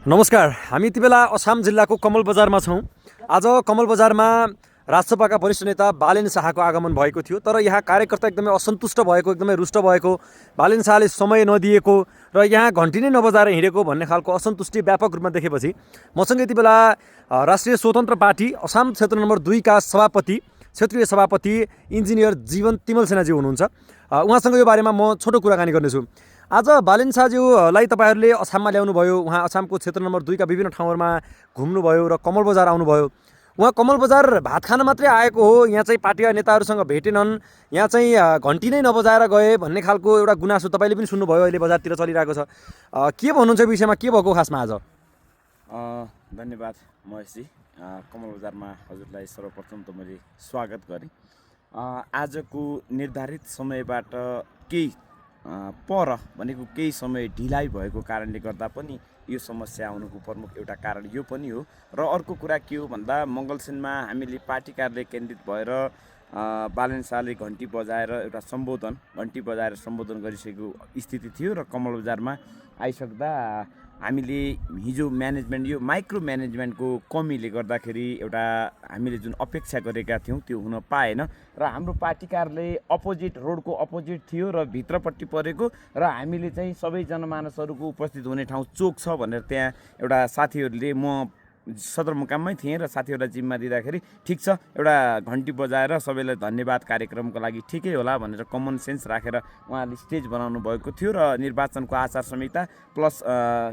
नमस्कार। हामी यति बेला अछाम जिल्लाको कमल बजारमा छौँ। आज कमल बजारमा राजसभाका वरिष्ठ नेता बालेन शाहको आगमन भएको थियो, तर यहाँ कार्यकर्ता एकदमै असन्तुष्ट भएको, एकदमै रुष्ट भएको, बालेन शाहले समय नदिएको र यहाँ घन्टी नै नबजाएर हिँडेको भन्ने खालको असन्तुष्टि व्यापक रूपमा देखेपछि मसँग यति बेला राष्ट्रिय स्वतन्त्र पार्टी अछाम क्षेत्र नम्बर 2 का सभापति, क्षेत्रीय सभापति इन्जिनियर जीवन तिमल सेनाजी हुनुहुन्छ। उहाँसँग यो बारेमा म छोटो कुराकानी गर्नेछु। आज बालेन शाहज्यूलाई तपाईँहरूले अछाममा ल्याउनुभयो। उहाँ अछामको क्षेत्र नम्बर 2 का विभिन्न ठाउँहरूमा घुम्नुभयो र कमल बजार आउनुभयो। उहाँ कमल बजार भात खान मात्रै आएको हो, यहाँ चाहिँ पार्टीका नेताहरूसँग भेटेनन्, यहाँ चाहिँ घन्टी नै नबजाएर गए भन्ने खालको एउटा गुनासो तपाईँले पनि सुन्नुभयो, अहिले बजारतिर चलिरहेको छ। के भन्नुहुन्छ विषयमा, के भएको खासमा आज? धन्यवाद महेशजी। कमल बजारमा हजुरलाई सर्वप्रथम त मैले स्वागत गरेँ। आजको निर्धारित समयबाट केही पर भनेको केही समय ढिलाइ भएको कारणले गर्दा पनि यो समस्या आउनुको प्रमुख एउटा कारण यो पनि हो। र अर्को कुरा के हो भन्दा मङ्गलसेनमा हामीले पार्टी कार्यालय केन्द्रित भएर बालेन शाहले घन्टी बजाएर सम्बोधन गरिसकेको स्थिति थियो र कमल बजारमा आइसक्दा हामीले हिजो म्यानेजमेन्ट, यो माइक्रो म्यानेजमेन्टको कमीले गर्दाखेरि एउटा हामीले जुन अपेक्षा गरेका थियौँ त्यो हुन पाएन र हाम्रो पार्टी कार्यालय रोडको अपोजिट थियो र भित्रपट्टि परेको र हामीले चाहिँ सबै जनमानसहरूको उपस्थित हुने ठाउँ चोक छ भनेर त्यहाँ एउटा साथीहरूले, म सदरमुकाममै थिएँ र साथीहरूलाई जिम्मा दिँदाखेरि ठिक छ, एउटा घन्टी बजाएर सबैलाई धन्यवाद, कार्यक्रमको लागि ठिकै होला भनेर कमन सेन्स राखेर उहाँले स्टेज बनाउनु भएको थियो र निर्वाचनको आचार संहिता प्लस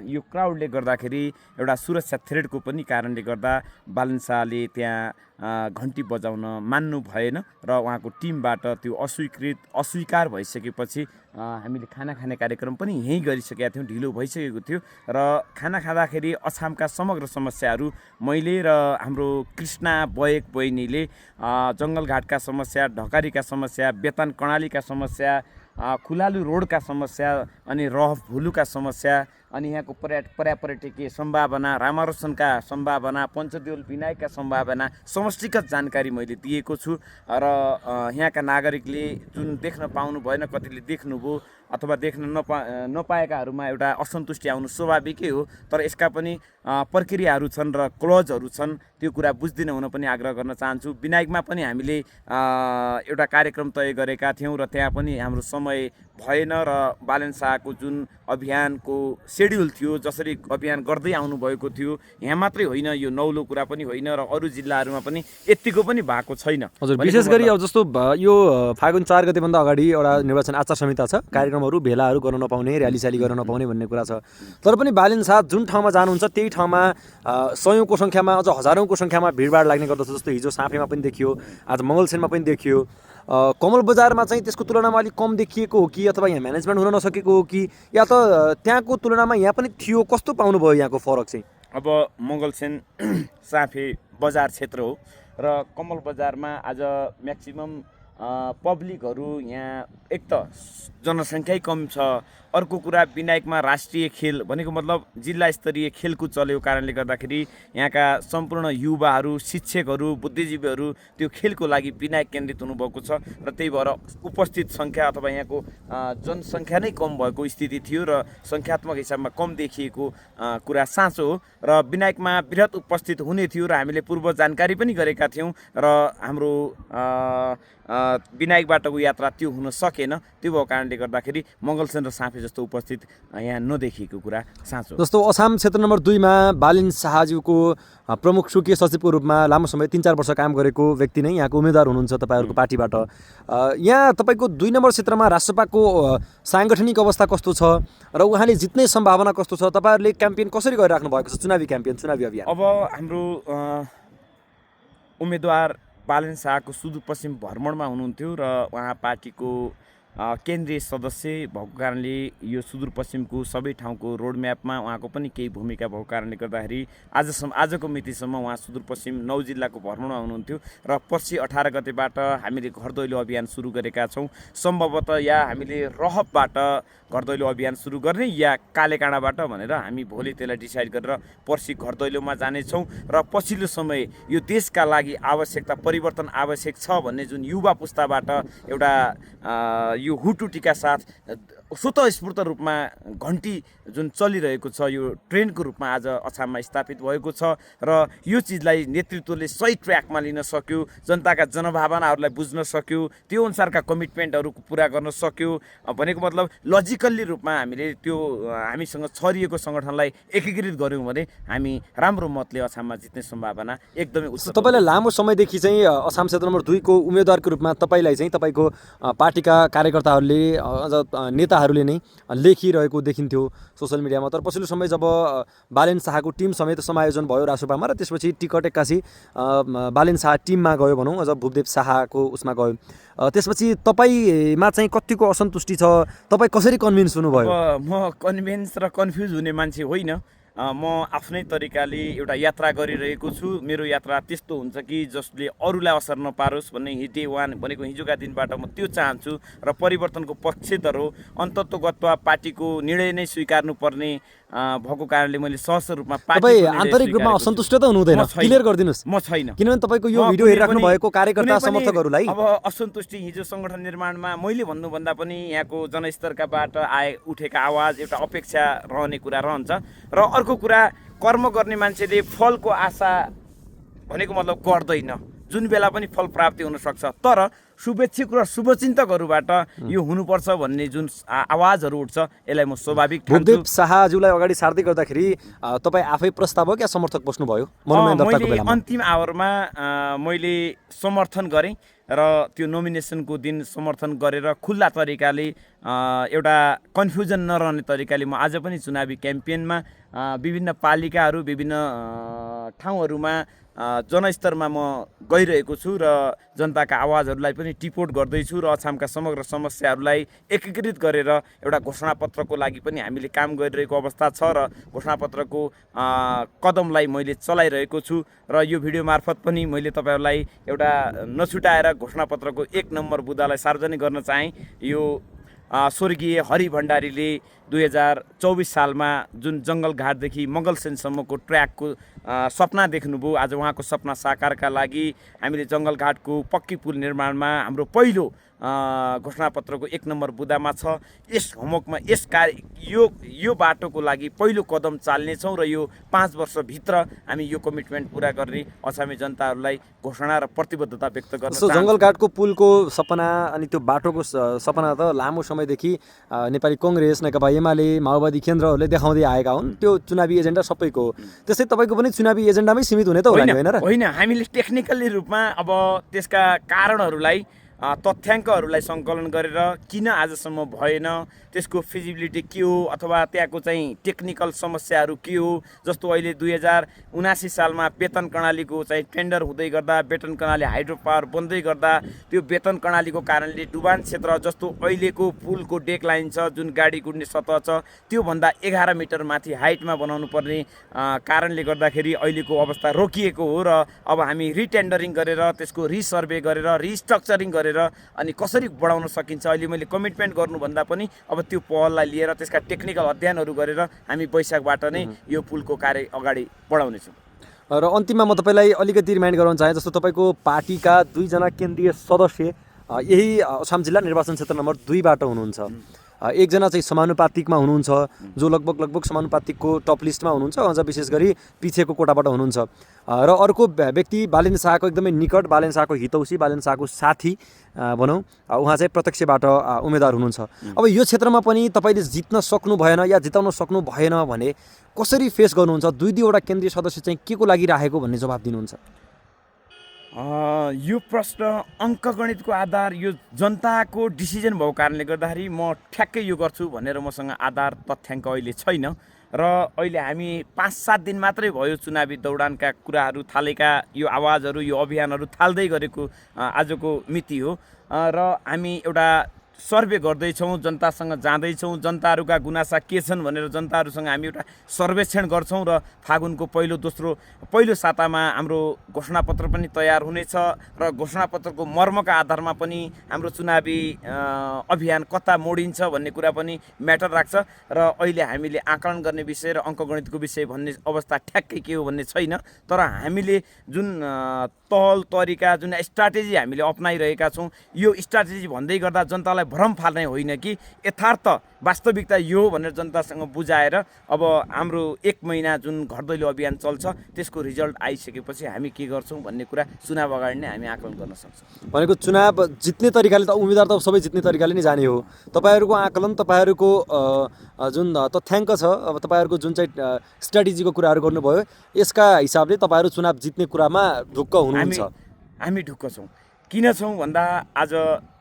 यो क्राउडले गर्दाखेरि एउटा सुरक्षा थ्रेडको पनि कारणले गर्दा बालेन शाहले त्यहाँ घन्टी बजाउन मान्नु भएन र उहाँको टिमबाट त्यो अस्वीकार भइसकेपछि हामीले खाना खाने कार्यक्रम पनि यहीँ गरिसकेका थियौँ। ढिलो भइसकेको थियो र खाना खाँदाखेरि अछामका समग्र समस्याहरू मैले र हाम्रो कृष्णा बहिनीले जङ्गलघाटका समस्या, ढकारीका समस्या, वेतन कर्णालीका समस्या, खुलालु रोडका समस्या, अनि रहफ भुलुका समस्या, अनि यहाँको पर्यटकीय सम्भावना, रामारोसनका सम्भावना, पञ्चदेउल विनायकका सम्भावना, समष्टिगत जानकारी मैले दिएको छु र यहाँका नागरिकले जुन देख्न पाउनु भएन, कतिले देख्नुभयो अथवा देख्न नपाएकाहरूमा एउटा असन्तुष्टि आउनु स्वाभाविकै हो। तर यसका पनि प्रक्रियाहरू छन् र क्लजहरू छन्, त्यो कुरा बुझ्दिन हुन पनि आग्रह गर्न चाहन्छु। विनायकमा पनि हामीले एउटा कार्यक्रम तय गरेका थियौँ र त्यहाँ पनि हाम्रो समय भएन र बालेन शाहको जुन अभियानको सेड्युल थियो, जसरी अभियान गर्दै आउनुभएको थियो, यहाँ मात्रै होइन, यो नौलो कुरा पनि होइन र अरू जिल्लाहरूमा पनि यत्तिको पनि भएको छैन। हजुर, विशेष गरी अब जस्तो यो फागुन 4 गतेभन्दा अगाडि एउटा निर्वाचन आचार संहिता छ, कार्यक्रमहरू भेलाहरू गर्न नपाउने, र्याली गर्न नपाउने भन्ने कुरा छ। तर पनि बालेन शाह जुन ठाउँमा जानुहुन्छ त्यही ठाउँमा सयौँको सङ्ख्यामा, अझ हजारौँको सङ्ख्यामा भिडभाड लाग्ने गर्दछ। जस्तो हिजो साँफेमा पनि देखियो, आज मङ्गलसेनमा पनि देखियो। कमल बजारमा चाहिँ त्यसको तुलनामा अलिक कम देखिएको हो कि, अथवा यहाँ म्यानेजमेन्ट हुन नसकेको हो कि, या त त्यहाँको तुलनामा यहाँ पनि थियो? कस्तो पाउनुभयो यहाँको फरक चाहिँ? अब मङ्गलसेन साँफे बजार क्षेत्र हो र कमल बजारमा आज म्याक्सिमम पब्लिकहरू, यहाँ एक त जनसङ्ख्यै कम छ, अर्को कुरा विनायकमा राष्ट्रिय खेल भनेको मतलब जिल्ला स्तरीय खेलकुद चलेको कारणले गर्दाखेरि यहाँका सम्पूर्ण युवाहरू, शिक्षकहरू, बुद्धिजीवीहरू त्यो खेलको लागि विनायक केन्द्रित हुनुभएको छ र त्यही भएर उपस्थित सङ्ख्या अथवा यहाँको जनसङ्ख्या नै कम भएको स्थिति थियो र सङ्ख्यात्मक हिसाबमा कम देखिएको कुरा साँचो हो। र विनायकमा बृहत उपस्थित हुने थियो र हामीले पूर्व जानकारी पनि गरेका थियौँ र हाम्रो विनायकबाटको यात्रा त्यो हुन सकेन। त्यो भएको कारणले गर्दाखेरि मङ्गलसेन र साँफे जस्तो उपस्थित यहाँ नदेखिएको कुरा साँचो। जस्तो अछाम क्षेत्र नम्बर 2 मा बालेन शाहज्यूको प्रमुख स्वकीय सचिवको रूपमा लामो समय 3-4 वर्ष काम गरेको व्यक्ति नै यहाँको उम्मेदवार हुनुहुन्छ तपाईँहरूको पार्टीबाट। यहाँ तपाईँको 2 नम्बर क्षेत्रमा राष्ट्रसभाको साङ्गठनिक अवस्था कस्तो छ र उहाँले जित्ने सम्भावना कस्तो छ? तपाईँहरूले क्याम्पेन कसरी गरिराख्नु भएको छ, चुनावी क्याम्पेन, चुनावी अभियान? अब हाम्रो उम्मेदवार बालेन शाहको सुदूरपश्चिम भ्रमणमा हुनुहुन्थ्यो र उहाँ पार्टीको केन्द्रीय सदस्य भएको कारणले यो सुदूरपश्चिमको सबै ठाउँको रोडम्यापमा उहाँको पनि केही भूमिका भएको कारणले गर्दाखेरि आजको मितिसम्म उहाँ सुदूरपश्चिम 9 जिल्लाको भ्रमणमा हुनुहुन्थ्यो र पर्सि 18 गतेबाट हामीले घर दैलो अभियान सुरु गरेका छौँ। सम्भवतः या हामीले रहबबाट घर दैलो अभियान सुरु गर्ने या कालेकाँडाबाट भनेर हामी भोलि त्यसलाई डिसाइड गरेर पर्सि घर दैलोमा जानेछौँ र पछिल्लो समय यो देशका लागि परिवर्तन आवश्यक छ भन्ने जुन युवा पुस्ताबाट एउटा यो हुटुटीका साथ स्वतःस्फूर्त रूपमा घन्टी जुन चलिरहेको छ यो ट्रेन्डको रूपमा आज अछाममा स्थापित भएको छ र यो चिजलाई नेतृत्वले सही ट्र्याकमा लिन सक्यो, जनताका जनभावनाहरूलाई बुझ्न सक्यो, त्यो अनुसारका कमिटमेन्टहरू पुरा गर्न सक्यो भनेको मतलब लजिकल्ली रूपमा हामीले त्यो हामीसँग छरिएको सङ्गठनलाई एकीकृत गऱ्यौँ भने हामी राम्रो मतले अछाममा जित्ने सम्भावना एकदमै उच्च। तपाईँलाई लामो समयदेखि चाहिँ अछाम क्षेत्र नम्बर 2 को उम्मेदवारको रूपमा तपाईँलाई चाहिँ तपाईँको पार्टीका कार्यकर्ताहरूले अझ नेताहरूले नै लेखिरहेको देखिन्थ्यो सोसियल मिडियामा। तर पछिल्लो समय जब बालेन शाहको टिम समेत समायोजन भयो रासोपामा र त्यसपछि टिकट एक्कासी बालेन शाह टिममा गयो भनौँ, अझ भूपदेव शाहको उसमा गयो, त्यसपछि तपाईँमा चाहिँ कतिको असन्तुष्टि छ? तपाईँ कसरी कन्भिन्स हुनुभयो? म कन्भिन्स र कन्फ्युज हुने मान्छे होइन। म आफ्नै तरिकाले एउटा यात्रा गरिरहेको छु। मेरो यात्रा त्यस्तो हुन्छ कि जसले अरूलाई असर नपारोस् भन्ने डे वान भनेको हिजोका दिनबाट म त्यो चाहन्छु र परिवर्तनको पक्षधर हो। अन्तत्वगतवा पार्टीको निर्णय नै स्वीकार्नुपर्ने भएको कारणले मैले सहज रूपमा तपाईँ आन्तरिक रूपमा असन्तुष्ट त हुनुहुँदैन? क्लियर गरिदिनुहोस्। म छैन, किनभने तपाईँको यो भिडियो हेरिराख्नु भएको कार्यकर्ता समर्थकहरूलाई अब असन्तुष्टि हिजो सङ्गठन निर्माणमा मैले भन्नुभन्दा पनि यहाँको जनस्तरकाबाट उठेका आवाज एउटा अपेक्षा रहने कुरा रहन्छ र अर्को कुरा कर्म गर्ने मान्छेले फलको आशा भनेको मतलब गर्दैन, जुन बेला पनि फल प्राप्ति हुन सक्छ। तर शुभेच्छुक र शुभचिन्तकहरूबाट यो हुनुपर्छ भन्ने जुन आवाजहरू उठ्छ यसलाई म स्वाभाविक ठान्छु। भूपदेव शाहज्यूलाई अगाडि सार्दै गर्दाखेरि तपाईँ आफै प्रस्ताव हो क्या समर्थक बस्नु भयो मनोनयन दर्ताको मैले बेलामा? अन्तिम आवरमा मैले समर्थन गरेँ र त्यो नोमिनेसनको दिन समर्थन गरेर खुल्ला तरिकाले एउटा कन्फ्युजन नरहने तरिकाले म आज पनि चुनावी क्याम्पेनमा विभिन्न पालिकाहरू विभिन्न ठाउँहरूमा जनस्तरमा म गइरहेको छु र जनताका आवाजहरूलाई पनि टिपोट गर्दैछु र अछामका समग्र समस्याहरूलाई एकीकृत गरेर एउटा घोषणापत्रको लागि पनि हामीले काम गरिरहेको अवस्था छ र घोषणापत्रको कदमलाई मैले चलाइरहेको छु र यो भिडियो मार्फत पनि मैले तपाईँहरूलाई एउटा नछुटाएर घोषणापत्रको 1 नम्बर बुँदालाई सार्वजनिक गर्न चाहेँ। यो स्वर्गीय हरि भण्डारीले 2024 सालमा जुन जङ्गलघाटदेखि मङ्गलसेनसम्मको ट्र्याकको सपना देख्नुभयो, आज उहाँको सपना साकारका लागि हामीले जङ्गलघाटको पक्की पुल निर्माणमा हाम्रो पहिलो घोषणापत्रको 1 नम्बर बुँदामा छ। यस होमवर्कमा यस कार्य यो बाटोको लागि पहिलो कदम चाल्नेछौँ र यो 5 वर्षभित्र हामी यो कमिटमेन्ट पुरा गर्ने अछामी जनताहरूलाई घोषणा र प्रतिबद्धता व्यक्त गर्न चाहन्छु। जङ्गलघाटको पुलको सपना अनि त्यो बाटोको सपना त लामो समयदेखि नेपाली कङ्ग्रेस, नेकपा एमाले, माओवादी केन्द्रहरूले देखाउँदै आएका हुन्। त्यो चुनावी एजेन्डा सबैको हो, त्यस्तै तपाईँको पनि चुनावी एजेन्डामै सीमित हुने त होइन र? होइन, हामीले टेक्निकल्ली रूपमा अब त्यसका कारणहरूलाई तथ्याङ्कहरूलाई सङ्कलन गरेर किन आजसम्म भएन, त्यसको फिजिबिलिटी के हो अथवा त्यहाँको चाहिँ टेक्निकल समस्याहरू के हो, जस्तो अहिले 2079 सालमा वेतन प्रणालीको चाहिँ टेन्डर हुँदै गर्दा वेतन प्रणाली हाइड्रो पावर बन्दै गर्दा त्यो वेतन प्रणालीको कारणले डुबान क्षेत्र जस्तो अहिलेको पुलको डेक लाइन छ जुन गाडी कुद्ने सतह छ त्योभन्दा 11 मिटर माथि हाइटमा बनाउनु पर्ने कारणले गर्दाखेरि अहिलेको अवस्था रोकिएको हो र अब हामी रिटेन्डरिङ गरेर त्यसको रिसर्भे गरेर रिस्ट्रक्चरिङ गरेर अनि कसरी बढाउन सकिन्छ अहिले मैले कमिटमेन्ट गर्नुभन्दा पनि अब त्यो पहललाई लिएर त्यसका टेक्निकल अध्ययनहरू गरेर हामी वैशाखबाट नै यो पुलको कार्य अगाडि बढाउनेछौँ। र अन्तिममा म तपाईँलाई अलिकति रिमाइन्ड गराउन चाहेँ, जस्तो तपाईँको पार्टीका 2 जना केन्द्रीय सदस्य यही अछाम जिल्ला निर्वाचन क्षेत्र नम्बर 2 बाट हुनुहुन्छ। एकजना चाहिँ समानुपातिकमा हुनुहुन्छ, जो लगभग समानुपातिकको टप लिस्टमा हुनुहुन्छ, अझ विशेष गरी पिछेको कोटाबाट हुनुहुन्छ, र अर्को व्यक्ति बालेन शाहको एकदमै निकट, बालेन शाहको हितौसी, बालेन शाहको साथी भनौँ, उहाँ चाहिँ प्रत्यक्षबाट उम्मेदवार हुनुहुन्छ। अब यो क्षेत्रमा पनि तपाईँले जित्न सक्नु भएन या जिताउन सक्नु भएन भने कसरी फेस गर्नुहुन्छ? 2-2वटा केन्द्रीय सदस्य चाहिँ के को लागि राखेको भन्ने जवाब दिनुहुन्छ? यो प्रश्न अङ्कगणितको आधार यो जनताको डिसिजन भएको कारणले गर्दाखेरि म ठ्याक्कै यो गर्छु भनेर मसँग आधार तथ्याङ्क अहिले छैन र अहिले हामी 5-7 दिन मात्रै भयो चुनावी दौडानका कुराहरू थालेका, यो आवाजहरू यो अभियानहरू थाल्दै गरेको आजको मिति हो र हामी एउटा सर्वे गर्दैछौँ, जनतासँग जाँदैछौँ, जनताहरूका गुनासा के छन् भनेर जनताहरूसँग हामी एउटा सर्वेक्षण गर्छौँ र फागुनको पहिलो सातामा हाम्रो घोषणापत्र पनि तयार हुनेछ र घोषणापत्रको मर्मका आधारमा पनि हाम्रो चुनावी अभियान कता मोडिन्छ भन्ने कुरा पनि म्याटर राख्छ र अहिले हामीले आकलन गर्ने विषय र अङ्कगणितको विषय भन्ने अवस्था ठ्याक्कै के हो भन्ने छैन। तर हामीले जुन तहल तरिका जुन स्ट्राटेजी हामीले अप्नाइरहेका छौँ यो स्ट्राटेजी भन्दै गर्दा जनतालाई भ्रम फाल्ने होइन कि यथार्थ वास्तविकता यो भनेर जनतासँग बुझाएर अब हाम्रो 1 महिना जुन घर दैलो अभियान चल्छ त्यसको रिजल्ट आइसकेपछि हामी के गर्छौँ भन्ने कुरा चुनाव अगाडि नै हामी आकलन गर्न सक्छौँ। भनेको चुनाव जित्ने तरिकाले त उम्मेदवार त सबै जित्ने तरिकाले नै जाने हो। तपाईँहरूको आकलन, तपाईँहरूको जुन तथ्याङ्क छ, अब तपाईँहरूको जुन चाहिँ स्ट्राटेजीको कुराहरू गर्नुभयो, यसका हिसाबले तपाईँहरू चुनाव जित्ने कुरामा ढुक्क हुनुहुन्छ? हामी ढुक्क छौँ। किन छौँ भन्दा आज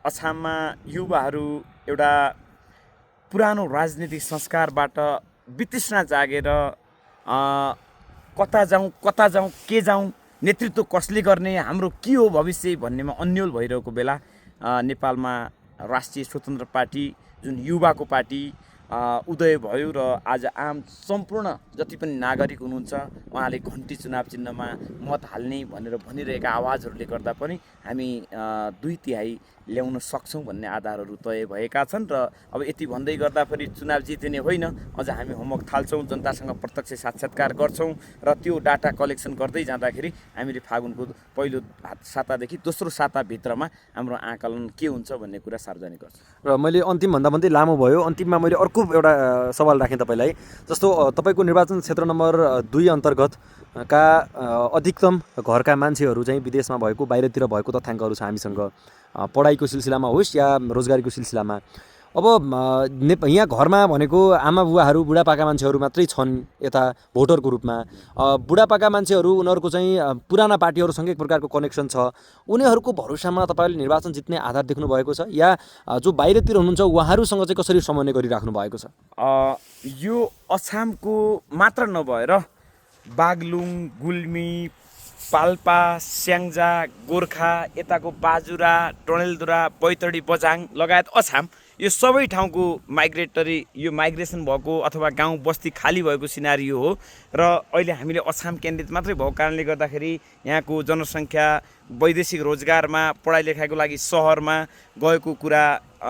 अछाममा युवाहरू एउटा पुरानो राजनीतिक संस्कारबाट वितृष्णा जागेर कता जाउँ के जाउँ, नेतृत्व कसले गर्ने, हाम्रो के हो भविष्य भन्नेमा अन्यल भइरहेको बेला नेपालमा राष्ट्रिय स्वतन्त्र पार्टी जुन युवाको पार्टी उदय भयो र आज आम सम्पूर्ण जति पनि नागरिक हुनुहुन्छ उहाँले घन्टी चुनाव चिन्हमा मत हाल्ने भनेर भनिरहेका आवाजहरूले गर्दा पनि हामी 2/3 ल्याउन सक्छौँ भन्ने आधारहरू तय भएका छन्। र अब यति भन्दै गर्दा फेरि चुनाव जितिने होइन, अझ हामी होमवर्क थाल्छौँ, जनतासँग प्रत्यक्ष साक्षात्कार गर्छौँ र त्यो डाटा कलेक्सन गर्दै जाँदाखेरि हामीले फागुनको पहिलो सातादेखि दोस्रो साताभित्रमा हाम्रो आकलन के हुन्छ भन्ने कुरा सार्वजनिक गर्छौँ। र मैले अन्तिम भन्दा भन्दै लामो भयो, अन्तिममा मैले अर्को एउटा सवाल राखेँ तपाईँलाई। जस्तो तपाईँको निर्वाचन क्षेत्र नम्बर 2 अन्तर्गत का अधिकतम घरका मान्छेहरू चाहिँ विदेशमा भएको, बाहिरतिर भएको तथ्याङ्कहरू छ हामीसँग, पढाइको सिलसिलामा होस् या रोजगारीको सिलसिलामा। अब यहाँ घरमा भनेको आमा बुवाहरू, बुढापाका मान्छेहरू मात्रै छन् यता भोटरको रूपमा। बुढापाका मान्छेहरू उनीहरूको चाहिँ पुराना पार्टीहरूसँग एक प्रकारको कनेक्सन छ, उनीहरूको भरोसामा तपाईँले निर्वाचन जित्ने आधार देख्नु भएको छ, या जो बाहिरतिर हुनुहुन्छ उहाँहरूसँग चाहिँ कसरी समन्वय गरिराख्नु भएको छ? यो अछामको मात्र नभएर बागलुङ, गुल्मी, पाल्पा, स्याङ्जा, गोर्खा, यताको बाजुरा, डडेलधुरा, बैतडी, बझाङ लगायत अछाम, यो सबै ठाउँको यो माइग्रेसन भएको अथवा गाउँ बस्ती खाली भएको सिनारियो हो। र अहिले हामीले अछाम केन्द्रित मात्रै भएको कारणले गर्दाखेरि यहाँको जनसङ्ख्या वैदेशिक रोजगारमा, पढाइ लेखाइको लागि सहरमा गएको कुरा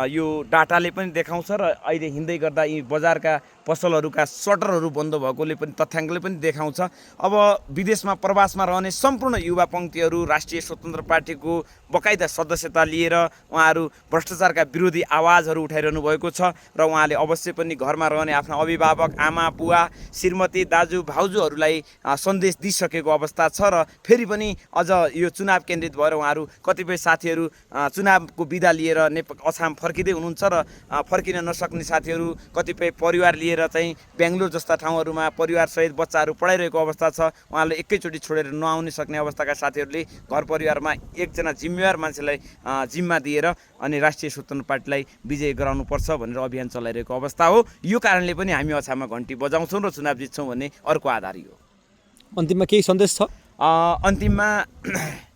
यो डाटाले पनि देखाउँछ र अहिले हिँड्दै गर्दा यी बजारका पसलहरूका सटरहरू बन्द भएकोले पनि तथ्याङ्कले पनि देखाउँछ। अब विदेशमा प्रवासमा रहने सम्पूर्ण युवा पङ्क्तिहरू राष्ट्रिय स्वतन्त्र पार्टीको बकाइदा सदस्यता लिएर उहाँहरू भ्रष्टाचारका विरोधी आवाजहरू उठाइरहनु भएको छ र उहाँले अवश्य पनि घरमा रहने आफ्ना अभिभावक, आमा बुवा, श्रीमती, दाजु भाउजूहरूलाई सन्देश दिइसकेको अवस्था छ। र फेरि पनि अझ यो चुनाव केन्द्रित भएर उहाँहरू कतिपय साथीहरू चुनावको बिदा लिएर अछाम फर्किँदै हुनुहुन्छ र फर्किन नसक्ने साथीहरू कतिपय परिवार लिएर चाहिँ बेङ्गलोर जस्ता ठाउँहरूमा परिवारसहित बच्चाहरू पढाइरहेको अवस्था छ। उहाँहरूले एकैचोटि छोडेर नआउन सक्ने अवस्थाका साथीहरूले घर परिवारमा एकजना जिम्मेवार मान्छेलाई जिम्मा दिएर अनि राष्ट्रिय स्वतन्त्र पार्टीलाई विजय गराउनुपर्छ भनेर अभियान चलाइरहेको अवस्था हो। यो कारणले पनि हामी अछाममा घन्टी बजाउँछौँ र चुनाव जित्छौँ भन्ने अर्को आधार हो। अन्तिममा केही सन्देश छ? अन्तिममा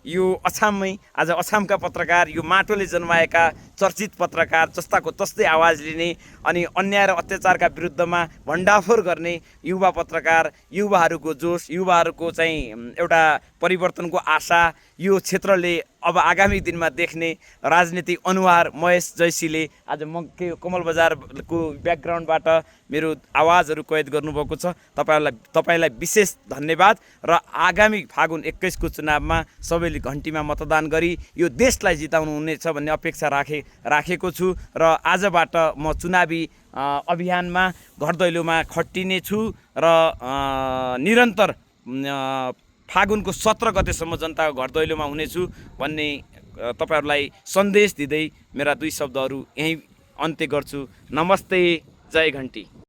यो अछाममै आज अछामका पत्रकार, यो माटोले जन्माएका चर्चित पत्रकार, जस्ताको तस्तै आवाज लिने अनि अन्याय र अत्याचारका विरुद्धमा भण्डाफोर गर्ने युवा पत्रकार, युवाहरूको जोस, युवाहरूको चाहिँ एउटा परिवर्तनको आशा यो क्षेत्रले अब आगामी दिनमा देख्ने राजनीतिक अनुहार महेश जैसीले आज कमल बजारको ब्याकग्राउन्डबाट मेरो आवाजहरू कैद गर्नुभएको छ। तपाईँलाई विशेष धन्यवाद र आगामी फागुन 21 को चुनावमा सबैले घन्टीमा मतदान गरी यो देशलाई जिताउनु हुनेछ भन्ने अपेक्षा राखेको छु र आजबाट म चुनावी अभियानमा घर दैलोमा खटिने छु र निरन्तर फागुनको 17 गतेसम्म जनताको घर दैलोमा हुनेछु भन्ने तपाईँहरूलाई सन्देश दिँदै मेरा 2 शब्दहरू यहीँ अन्त्य गर्छु। नमस्ते, जय घन्टी।